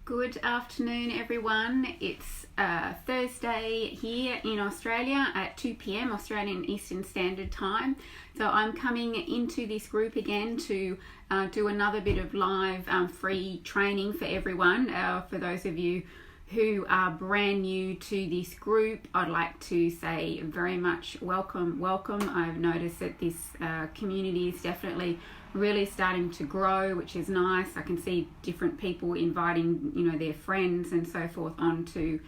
Good afternoon, everyone. It's Thursday here in Australia at 2 p.m. Australian Eastern Standard Time. So I'm coming into this group again to do another bit of live free training for everyone. For those of you who are brand new to this group, I'd like to say very much welcome. I've noticed that this community is definitely really starting to grow, which is nice. I can see different people inviting, their friends and so forth onto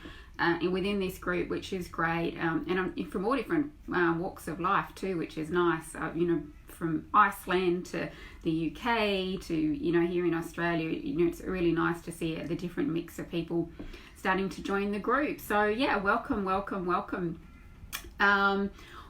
within this group, which is great. And I'm from all different walks of life too, which is nice. From Iceland to the UK to here in Australia, it's really nice to see the different mix of people starting to join the group. So yeah, welcome.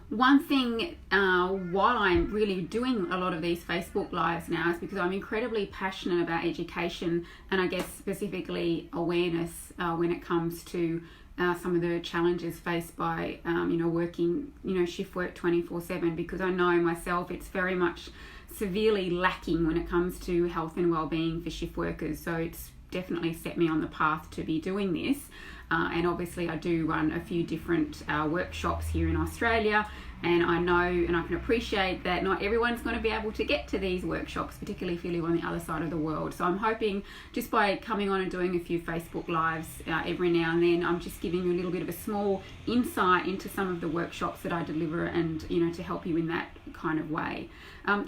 One thing while I'm really doing a lot of these Facebook Lives now is because I'm incredibly passionate about education and I guess specifically awareness when it comes to some of the challenges faced by working shift work 24/7, because I know myself it's very much severely lacking when it comes to health and well-being for shift workers. So it's definitely set me on the path to be doing this. And obviously I do run a few different workshops here in Australia, and I know and I can appreciate that not everyone's going to be able to get to these workshops, particularly if you live on the other side of the world. So I'm hoping just by coming on and doing a few Facebook Lives every now and then, I'm just giving you a little bit of a small insight into some of the workshops that I deliver and to help you in that kind of way.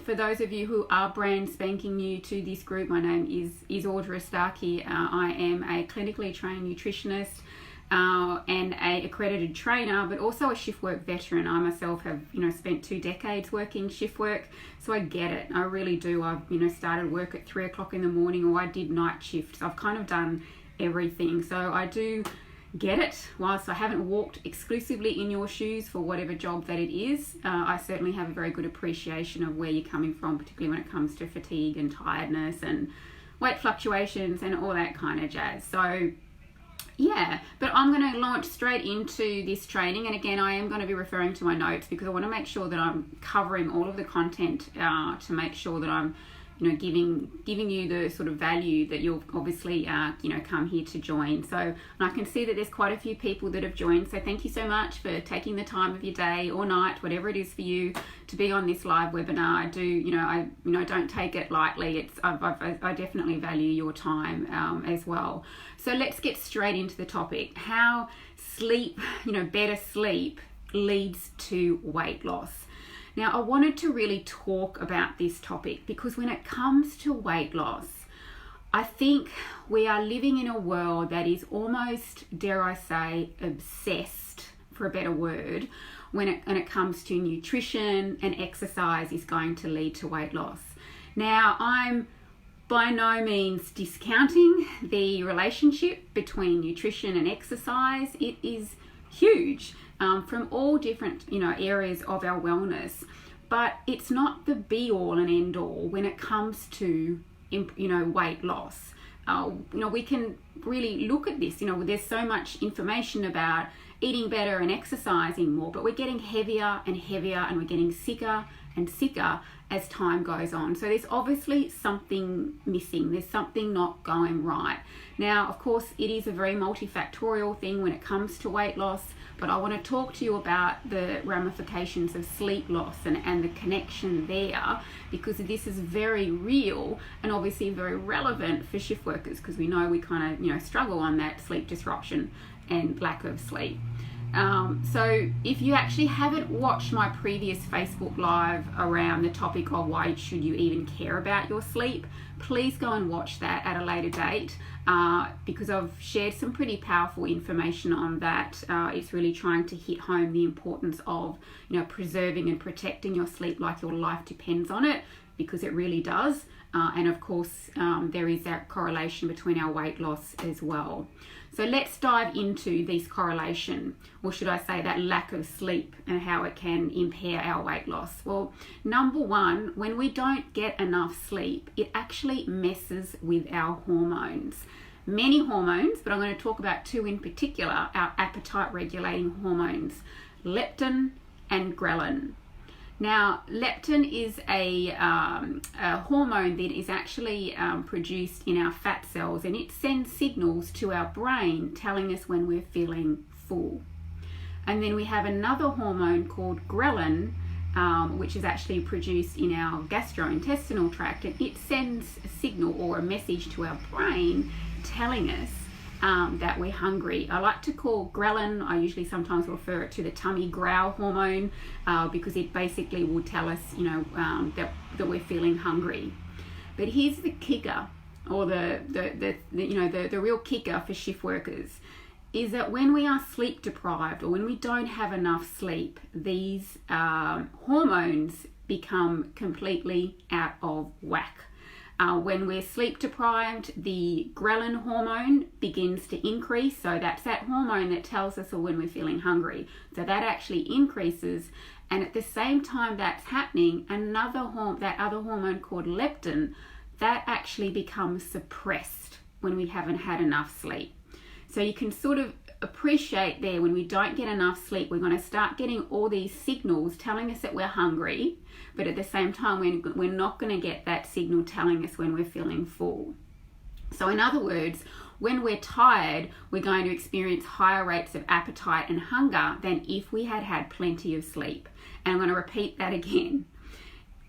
For those of you who are brand spanking new to this group, my name is Audra Starkey. I am a clinically trained nutritionist and a accredited trainer, but also a shift work veteran. I myself have spent 2 decades working shift work, so I get it. I really do. I've started work at 3 o'clock in the morning, or I did night shifts. I've kind of done everything, so I do get it. Whilst I haven't walked exclusively in your shoes for whatever job that it is, I certainly have a very good appreciation of where you're coming from, particularly when it comes to fatigue and tiredness and weight fluctuations and all that kind of jazz. So yeah, but I'm going to launch straight into this training, and again I am going to be referring to my notes because I want to make sure that I'm covering all of the content to make sure that I'm giving you the sort of value that you'll obviously come here to join. So, and I can see that there's quite a few people that have joined, so thank you so much for taking the time of your day or night, whatever it is for you, to be on this live webinar. I do I don't take it lightly. I definitely value your time as well. So let's get straight into the topic: how sleep, better sleep leads to weight loss. Now, I wanted to really talk about this topic because when it comes to weight loss, I think we are living in a world that is almost, dare I say, obsessed, for a better word, when it comes to nutrition and exercise is going to lead to weight loss. Now, I'm by no means discounting the relationship between nutrition and exercise. It is huge. From all different areas of our wellness, but it's not the be all and end all when it comes to weight loss. We can really look at this. There's so much information about eating better and exercising more, but we're getting heavier and heavier, and we're getting sicker and sicker as time goes on. So there's obviously something missing. There's something not going right. Now, of course, it is a very multifactorial thing when it comes to weight loss, but I want to talk to you about the ramifications of sleep loss and the connection there, because this is very real and obviously very relevant for shift workers, because we know we kind of struggle on that sleep disruption and lack of sleep. So if you actually haven't watched my previous Facebook Live around the topic of why should you even care about your sleep, please go and watch that at a later date, because I've shared some pretty powerful information on that. It's really trying to hit home the importance of preserving and protecting your sleep like your life depends on it, because it really does. And of course, there is that correlation between our weight loss as well. So let's dive into this correlation, or should I say that lack of sleep, and how it can impair our weight loss. Well, number one, when we don't get enough sleep, it actually messes with our hormones. Many hormones, but I'm going to talk about 2 in particular, our appetite regulating hormones, leptin and ghrelin. Now, leptin is a hormone that is actually produced in our fat cells, and it sends signals to our brain telling us when we're feeling full. And then we have another hormone called ghrelin, which is actually produced in our gastrointestinal tract, and it sends a signal or a message to our brain telling us that we're hungry. I like to call ghrelin, I usually sometimes refer it to the tummy growl hormone, because it basically will tell us, that we're feeling hungry. But here's the kicker, or the real kicker for shift workers, is that when we are sleep deprived or when we don't have enough sleep, these hormones become completely out of whack. When we're sleep deprived, the ghrelin hormone begins to increase. So that's that hormone that tells us when we're feeling hungry. So that actually increases. And at the same time that's happening, that other hormone called leptin, that actually becomes suppressed when we haven't had enough sleep. So you can sort of appreciate there, when we don't get enough sleep, we're going to start getting all these signals telling us that we're hungry, but at the same time we're not going to get that signal telling us when we're feeling full. So in other words, when we're tired, we're going to experience higher rates of appetite and hunger than if we had had plenty of sleep. And I'm going to repeat that again.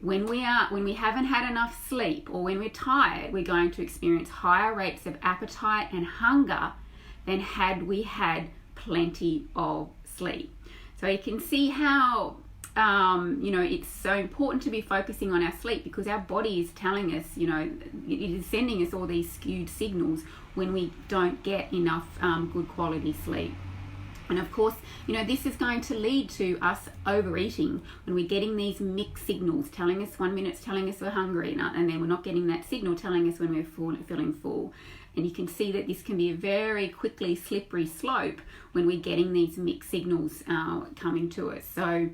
When we haven't had enough sleep, or when we're tired, we're going to experience higher rates of appetite and hunger than had we had plenty of sleep. So you can see how it's so important to be focusing on our sleep, because our body is telling us, it is sending us all these skewed signals when we don't get enough good quality sleep. And of course, this is going to lead to us overeating when we're getting these mixed signals telling us 1 minute it's telling us we're hungry, and then we're not getting that signal telling us when we're feeling full. And you can see that this can be a very quickly slippery slope when we're getting these mixed signals coming to us. So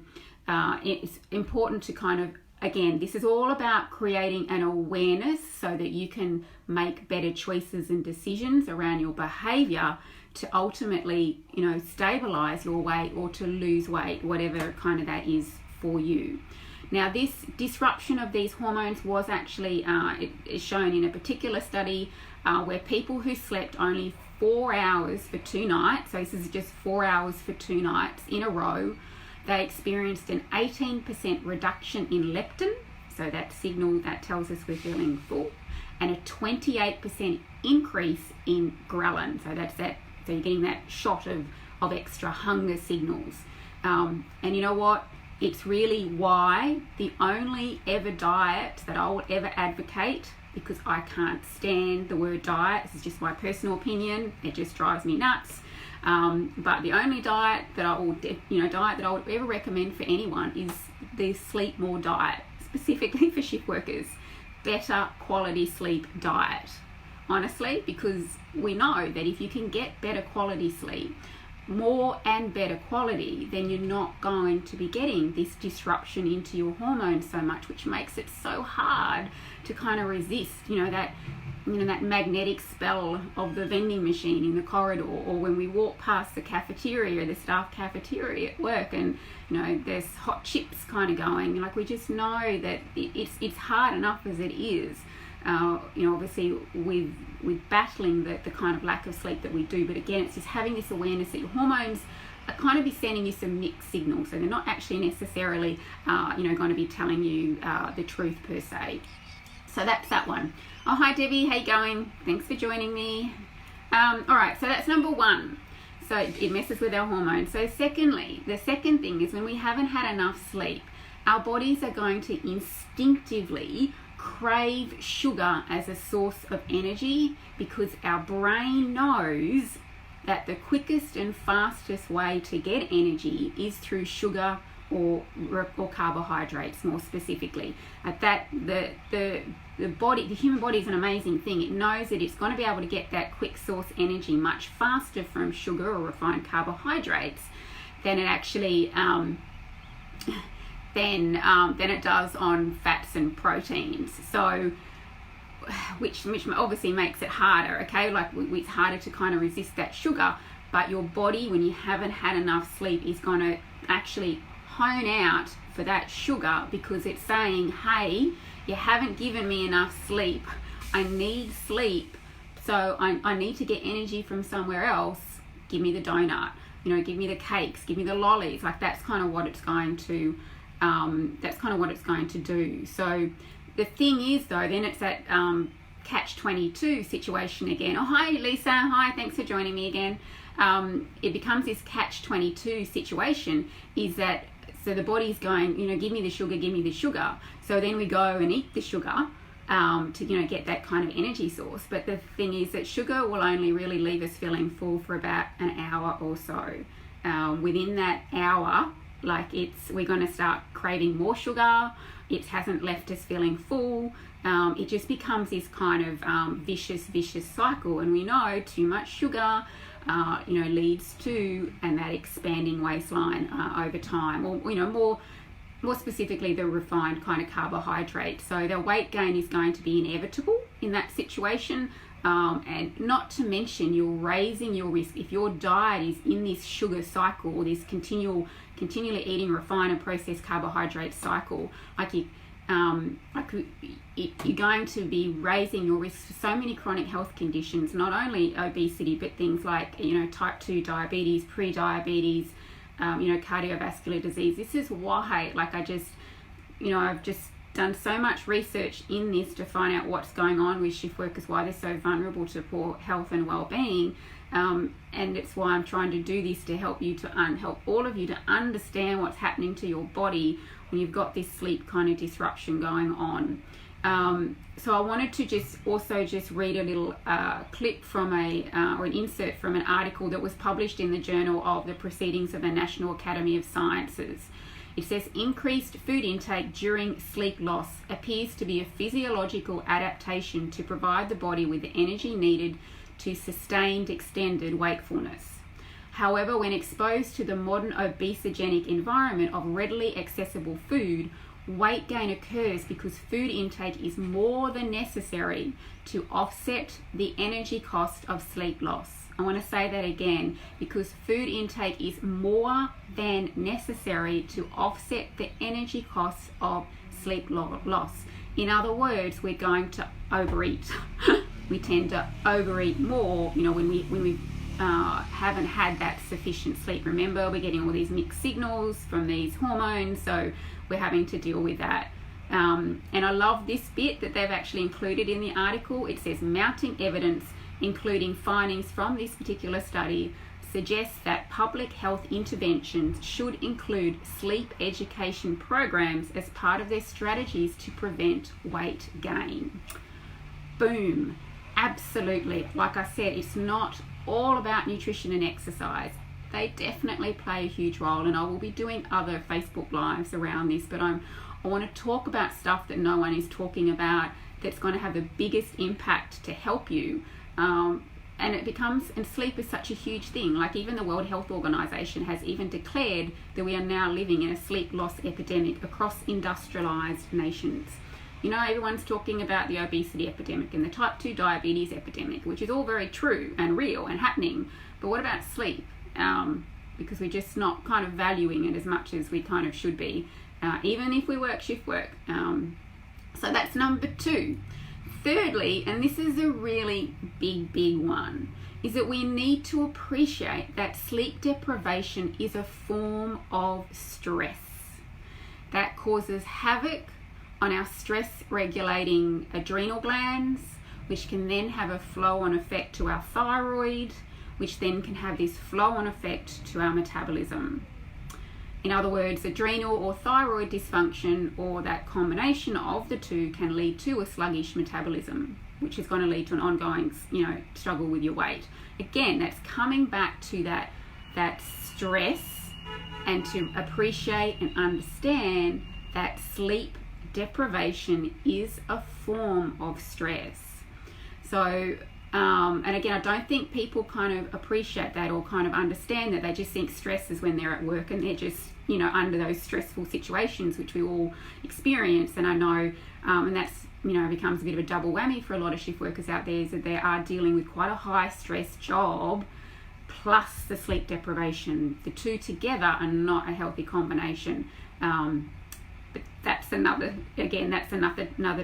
it's important to kind of, again, this is all about creating an awareness so that you can make better choices and decisions around your behavior to ultimately, stabilize your weight or to lose weight, whatever kind of that is for you. Now, this disruption of these hormones was actually it is shown in a particular study where people who slept only 4 hours for 2 nights, so this is just 4 hours for 2 nights in a row, they experienced an 18% reduction in leptin, so that signal that tells us we're feeling full, and a 28% increase in ghrelin, so so you're getting that shot of extra hunger signals. And you know what? It's really why the only ever diet that I will ever advocate, because I can't stand the word diet, this is just my personal opinion, it just drives me nuts. But the only diet that I would ever recommend for anyone is the Sleep More diet, specifically for shift workers. Better quality sleep diet. Honestly, because we know that if you can get better quality sleep, more and better quality, then you're not going to be getting this disruption into your hormones so much, which makes it so hard to kind of resist, that magnetic spell of the vending machine in the corridor, or when we walk past the cafeteria, the staff cafeteria at work, and there's hot chips kind of going. Like, we just know that it's hard enough as it is. Obviously with battling the kind of lack of sleep that we do, but again, it's just having this awareness that your hormones are kind of be sending you some mixed signals, so they're not actually necessarily going to be telling you the truth per se. So that's that one. Oh, hi Debbie, how you going? Thanks for joining me. All right, so that's number one. So it messes with our hormones. So secondly, the second thing is when we haven't had enough sleep, our bodies are going to instinctively crave sugar as a source of energy, because our brain knows that the quickest and fastest way to get energy is through sugar or carbohydrates, more specifically. The human body is an amazing thing. It knows that it's going to be able to get that quick source energy much faster from sugar or refined carbohydrates than it actually than it does on fats and proteins. So, which obviously makes it harder, okay? Like, it's harder to kind of resist that sugar, but your body, when you haven't had enough sleep, is going to actually hone out for that sugar, because it's saying, hey, you haven't given me enough sleep. I need sleep, so I need to get energy from somewhere else. Give me the donut, give me the cakes, give me the lollies. Like, that's kind of what it's going to do. So the thing is, though, then it's that catch-22 situation again. Oh, hi Lisa, hi, thanks for joining me again. It becomes this catch-22 situation, is that, so the body's going, give me the sugar. So then we go and eat the sugar to get that kind of energy source. But the thing is that sugar will only really leave us feeling full for about an hour or so. Within that hour, we're going to start craving more sugar. It hasn't left us feeling full. It just becomes this kind of vicious cycle. And we know too much sugar leads to that expanding waistline over time, or more specifically the refined kind of carbohydrate. So the weight gain is going to be inevitable in that situation, and not to mention you're raising your risk if your diet is in this sugar cycle, or this continually eating refined and processed carbohydrate cycle. You're going to be raising your risk for so many chronic health conditions, not only obesity, but things like type 2 diabetes, pre-diabetes, cardiovascular disease. This is why, I've just done so much research in this to find out what's going on with shift workers, why they're so vulnerable to poor health and well-being, and it's why I'm trying to do this to help all of you to understand what's happening to your body when you've got this sleep kind of disruption going on. So I wanted to just read a little clip from or an insert from an article that was published in the Journal of the Proceedings of the National Academy of Sciences. It says, increased food intake during sleep loss appears to be a physiological adaptation to provide the body with the energy needed to sustained extended wakefulness. However, when exposed to the modern obesogenic environment of readily accessible food, weight gain occurs because food intake is more than necessary to offset the energy cost of sleep loss. I want to say that again, because food intake is more than necessary to offset the energy costs of sleep loss. In other words, we're going to overeat. We tend to overeat more, when we haven't had that sufficient sleep. Remember, we're getting all these mixed signals from these hormones, so we're having to deal with that. And I love this bit that they've actually included in the article. It says, mounting evidence, including findings from this particular study, suggests that public health interventions should include sleep education programs as part of their strategies to prevent weight gain. Boom. Absolutely. Like I said, it's not all about nutrition and exercise. They definitely play a huge role, and I will be doing other Facebook Lives around this, but I want to talk about stuff that no one is talking about that's going to have the biggest impact to help you. And sleep is such a huge thing. Like, even the World Health Organization has even declared that we are now living in a sleep loss epidemic across industrialized nations. Everyone's talking about the obesity epidemic and the type 2 diabetes epidemic, which is all very true and real and happening. But what about sleep? Because we're just not kind of valuing it as much as we kind of should be, even if we work shift work. So that's number 2. Thirdly, and this is a really big one, is that we need to appreciate that sleep deprivation is a form of stress that causes havoc on our stress regulating adrenal glands, which can then have a flow-on effect to our thyroid, which then can have this flow-on effect to our metabolism. In other words, adrenal or thyroid dysfunction, or that combination of the two, can lead to a sluggish metabolism, which is going to lead to an ongoing, struggle with your weight. Again, that's coming back to that stress, and to appreciate and understand that sleep deprivation is a form of stress. So, and again, I don't think people kind of appreciate that or kind of understand that. They just think stress is when they're at work and they're just, under those stressful situations, which we all experience. And I know, and that's, becomes a bit of a double whammy for a lot of shift workers out there, is that they are dealing with quite a high stress job plus the sleep deprivation. The two together are not a healthy combination. but that's another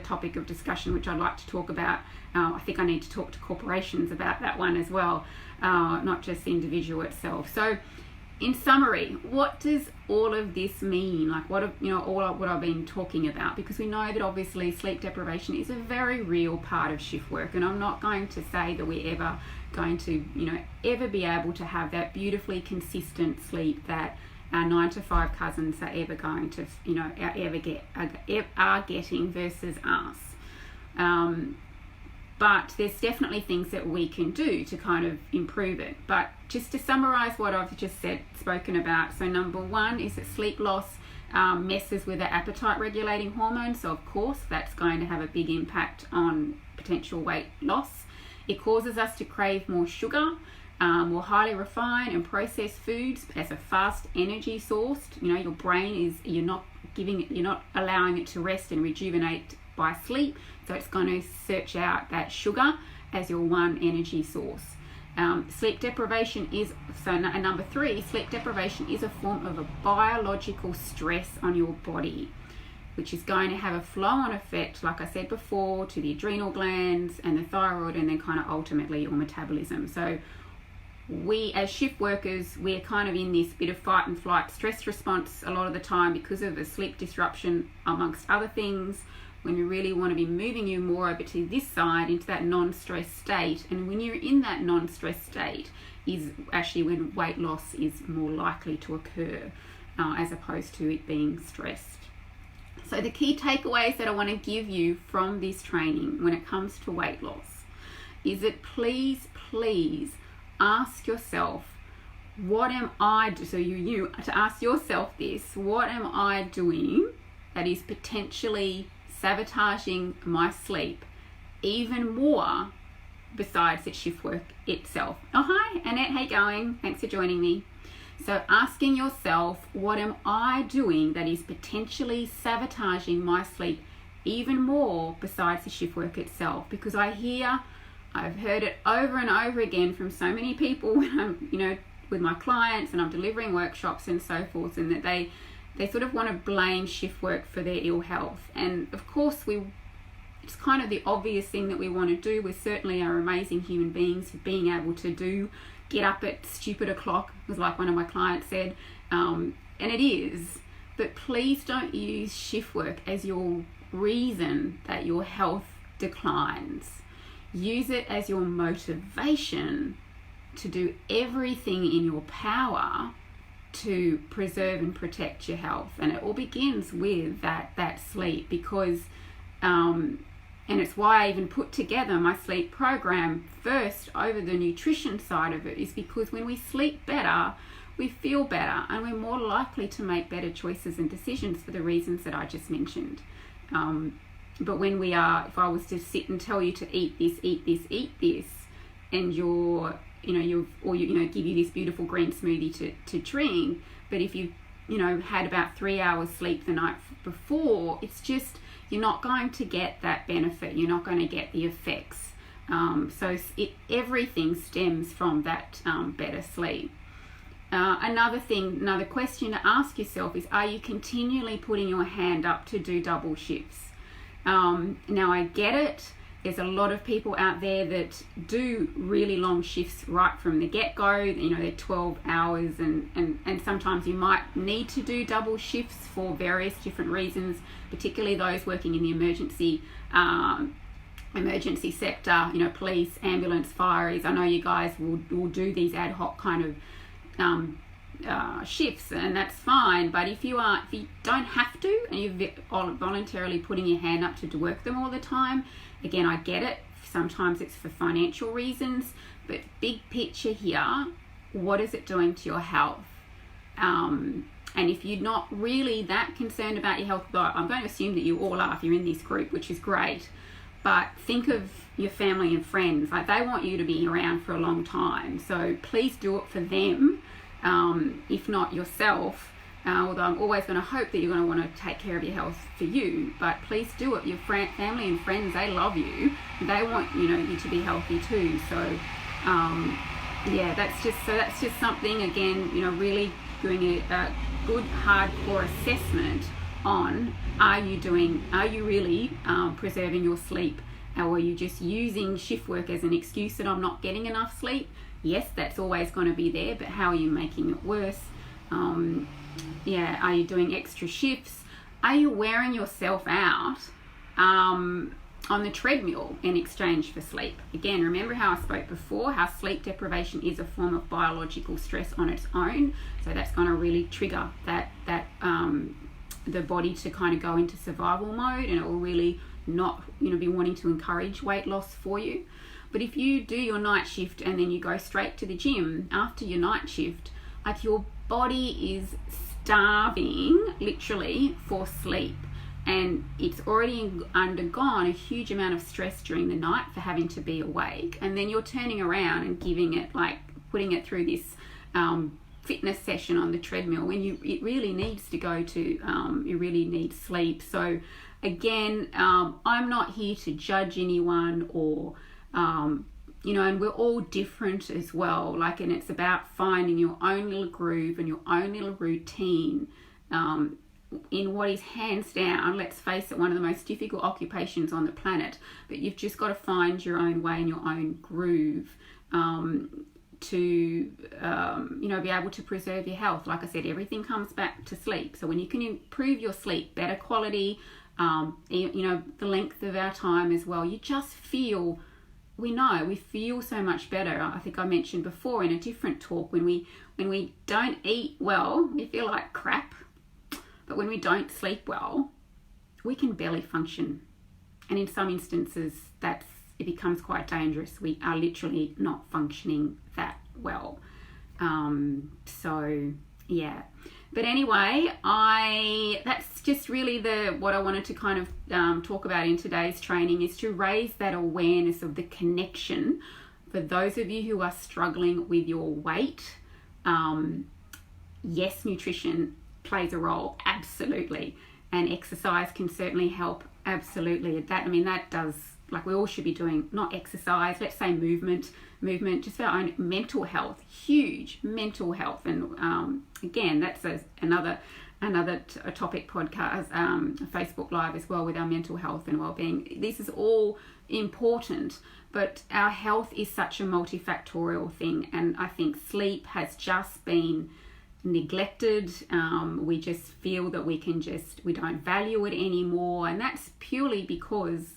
topic of discussion which I'd like to talk about. I think I need to talk to corporations about that one as well, not just the individual itself. So in summary, what does all of this mean? Like what I've been talking about, because we know that obviously sleep deprivation is a very real part of shift work, and I'm not going to say that we're ever going to ever be able to have that beautifully consistent sleep that our 9-to-5 cousins are ever going to are getting versus us. But there's definitely things that we can do to kind of improve it. But just to summarize what I've just spoken about, so number one is that sleep loss messes with the appetite regulating hormones. So of course that's going to have a big impact on potential weight loss. It causes us to crave more sugar, more highly refined and processed foods as a fast energy source. Your brain you're not allowing it to rest and rejuvenate by sleep, so it's going to search out that sugar as your one energy source. Sleep deprivation is number three. Sleep deprivation is a form of a biological stress on your body, which is going to have a flow-on effect, like I said before, to the adrenal glands and the thyroid, and then kind of ultimately your metabolism. So we as shift workers, we're kind of in this bit of fight and flight stress response a lot of the time because of the sleep disruption, amongst other things, when we really want to be moving you more over to this side into that non-stress state. And when you're in that non-stress state is actually when weight loss is more likely to occur, as opposed to it being stressed. So the key takeaways that I want to give you from this training when it comes to weight loss is that please ask yourself, what am I doing? So you to ask yourself this: what am I doing that is potentially sabotaging my sleep even more besides the shift work itself? Oh, hi Annette, how you going? Thanks for joining me. So asking yourself, what am I doing that is potentially sabotaging my sleep even more besides the shift work itself? Because I've heard it over and over again from so many people when I'm, with my clients and I'm delivering workshops and so forth, and that they sort of want to blame shift work for their ill health. And of course it's kind of the obvious thing that we want to do. We certainly are amazing human beings for being able to get up at stupid o'clock, was like one of my clients said, and it is. But please don't use shift work as your reason that your health declines. Use it as your motivation to do everything in your power to preserve and protect your health. And it all begins with that sleep, because and it's why I even put together my sleep program first over the nutrition side of it, is because when we sleep better, we feel better and we're more likely to make better choices and decisions for the reasons that I just mentioned. But when if I was to sit and tell you to eat this, and give you this beautiful green smoothie to drink, but if you had about 3 hours sleep the night before, it's just, you're not going to get that benefit. You're not going to get the effects. So everything stems from that better sleep. Another question to ask yourself is, are you continually putting your hand up to do double shifts? Now I get it. There's a lot of people out there that do really long shifts right from the get-go. They're 12 hours, and sometimes you might need to do double shifts for various different reasons, particularly those working in the emergency sector, police, ambulance, fireys. I know you guys will do these ad hoc kind of shifts, and that's fine. But if you don't have to, and you're voluntarily putting your hand up to work them all the time, again, I get it. Sometimes it's for financial reasons, but big picture here, what is it doing to your health? And if you're not really that concerned about your health, I'm going to assume that you all are if you're in this group, which is great. But think of your family and friends. Like, they want you to be around for a long time. So please do it for them, if not yourself. Although I'm always going to hope that you're going to want to take care of your health for you. But please do it. Your family and friends, they love you. They want you to be healthy too. So that's just something, again, really doing a good hardcore assessment on, are you really preserving your sleep? Or are you just using shift work as an excuse that I'm not getting enough sleep? Yes, that's always going to be there, but how are you making it worse? Are you doing extra shifts? Are you wearing yourself out on the treadmill in exchange for sleep? Again, remember how I spoke before, how sleep deprivation is a form of biological stress on its own. So that's going to really trigger that the body to kind of go into survival mode, and it will really not be wanting to encourage weight loss for you. But if you do your night shift and then you go straight to the gym after your night shift, like, your body is starving literally for sleep, and it's already undergone a huge amount of stress during the night for having to be awake, and then you're turning around and putting it through this fitness session on the treadmill when it really needs to go to you really need sleep. So again, I'm not here to judge anyone, or and we're all different as well, and it's about finding your own little groove and your own little routine in what is, hands down, let's face it, one of the most difficult occupations on the planet. But you've just got to find your own way and your own groove to be able to preserve your health. Like I said, everything comes back to sleep. So when you can improve your sleep, better quality, the length of our time as well, you just feel, we feel so much better. I think I mentioned before in a different talk, when we don't eat well, we feel like crap. But when we don't sleep well, we can barely function. And in some instances, it becomes quite dangerous. We are literally not functioning that well. But anyway, that's just really what I wanted to kind of talk about in today's training, is to raise that awareness of the connection for those of you who are struggling with your weight. Yes, nutrition plays a role, absolutely, and exercise can certainly help, absolutely. That does, we all should be doing, not exercise, let's say movement, just for our own mental health, huge mental health. And again, that's another topic podcast, a Facebook Live as well, with our mental health and well-being. This is all important, but our health is such a multifactorial thing, and I think sleep has just been neglected. We just feel that we don't value it anymore, and that's purely because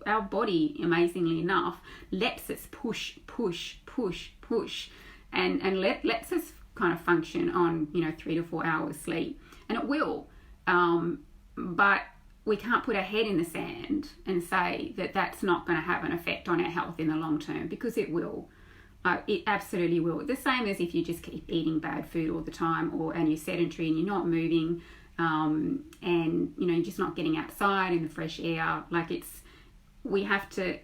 our body, amazingly enough, lets us push and lets us kind of function on 3 to 4 hours sleep, and it will, but we can't put our head in the sand and say that that's not going to have an effect on our health in the long term, because it will. It absolutely will. The same as if you just keep eating bad food all the time, and you're sedentary and you're not moving, and you're just not getting outside in the fresh air. We have to,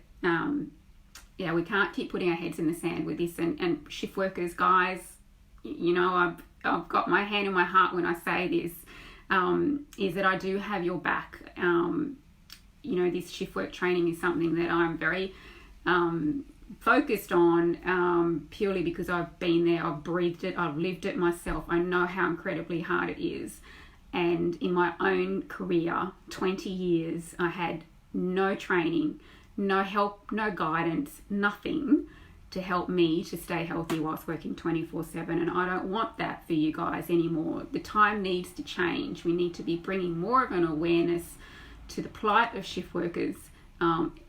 we can't keep putting our heads in the sand with this. And shift workers, guys, I've got my hand in my heart when I say this, is that I do have your back. This shift work training is something that I'm very focused on, purely because I've been there, I've breathed it, I've lived it myself. I know how incredibly hard it is. And in my own career, 20 years, I had no training, no help, no guidance, nothing to help me to stay healthy whilst working 24/7. And I don't want that for you guys anymore. The time needs to change. We need to be bringing more of an awareness to the plight of shift workers.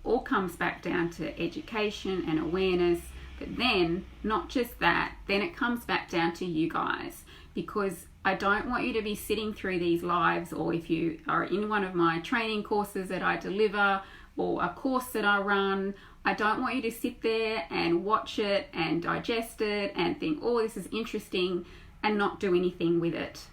All comes back down to education and awareness, but then not just that, then it comes back down to you guys, because I don't want you to be sitting through these lives, or if you are in one of my training courses that I deliver or a course that I run, I don't want you to sit there and watch it and digest it and think, oh, this is interesting, and not do anything with it.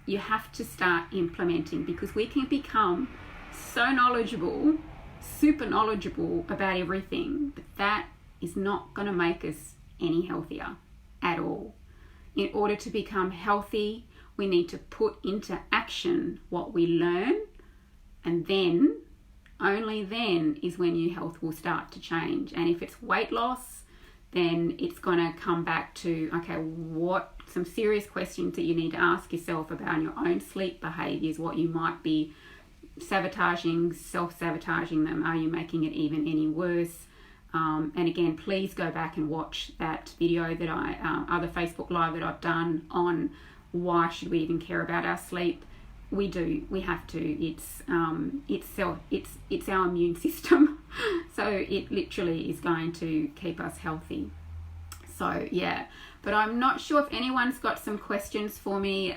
You have to start implementing, because we can become so knowledgeable, super knowledgeable about everything, but that is not going to make us any healthier at all. In order to become healthy, we need to put into action what we learn, and then, only then, is when your health will start to change. And if it's weight loss, then it's going to come back to, okay, what some serious questions that you need to ask yourself about your own sleep behaviours, what you might be sabotaging, self-sabotaging them. Are you making it even any worse? And again, please go back and watch that video that other Facebook Live that I've done on why should we even care about our sleep. We have to. It's our immune system, so it literally is going to keep us healthy. So yeah, but I'm not sure if anyone's got some questions for me.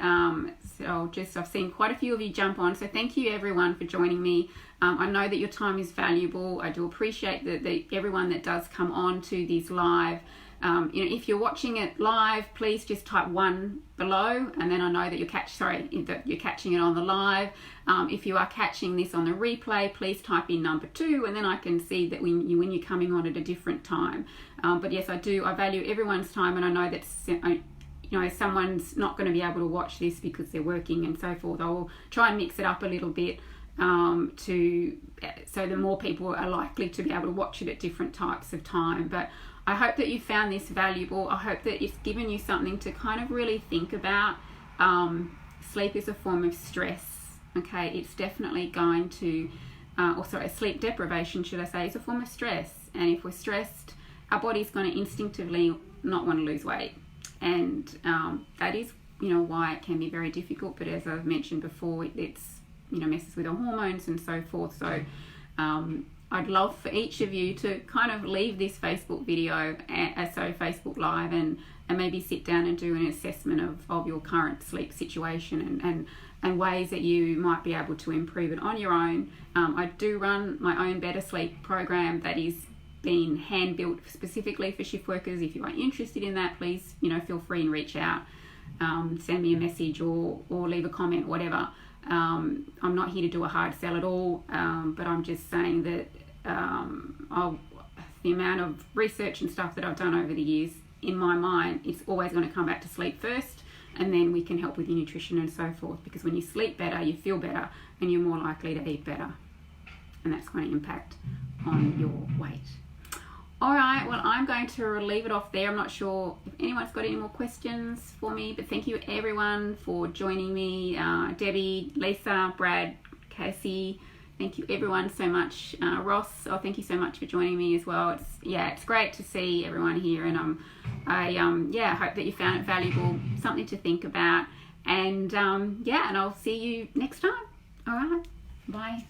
So I've seen quite a few of you jump on, so thank you everyone for joining me. I know that your time is valuable. I do appreciate that everyone that does come on to this live. If you're watching it live, please just type 1 below, and then I know that you're catching it on the live. If you are catching this on the replay, please type in number 2, and then I can see that when you're coming on at a different time. But yes, I value everyone's time, and I know that someone's not going to be able to watch this because they're working and so forth. I will try and mix it up a little bit so the more people are likely to be able to watch it at different types of time. But I hope that you found this valuable. I hope that it's given you something to kind of really think about. Sleep is a form of stress, okay? It's definitely going to, sleep deprivation, should I say, is a form of stress. And if we're stressed, our body's going to instinctively not want to lose weight. And that is, why it can be very difficult. But as I've mentioned before, it's, messes with our hormones and so forth. So I'd love for each of you to kind of leave this Facebook video, Facebook Live, and maybe sit down and do an assessment of your current sleep situation and ways that you might be able to improve it on your own. I do run my own Better Sleep program that is being hand built specifically for shift workers. If you are interested in that, please, feel free and reach out, send me a message or leave a comment, whatever. I'm not here to do a hard sell at all, but I'm just saying that the amount of research and stuff that I've done over the years, in my mind, it's always going to come back to sleep first, and then we can help with your nutrition and so forth, because when you sleep better, you feel better, and you're more likely to eat better, and that's going to impact on your weight. All right, well, I'm going to leave it off there. I'm not sure if anyone's got any more questions for me, but thank you everyone for joining me. Debbie, Lisa, Brad, Cassie, thank you everyone so much. Ross, thank you so much for joining me as well. It's great to see everyone here, and I hope that you found it valuable, something to think about, and and I'll see you next time. All right, bye.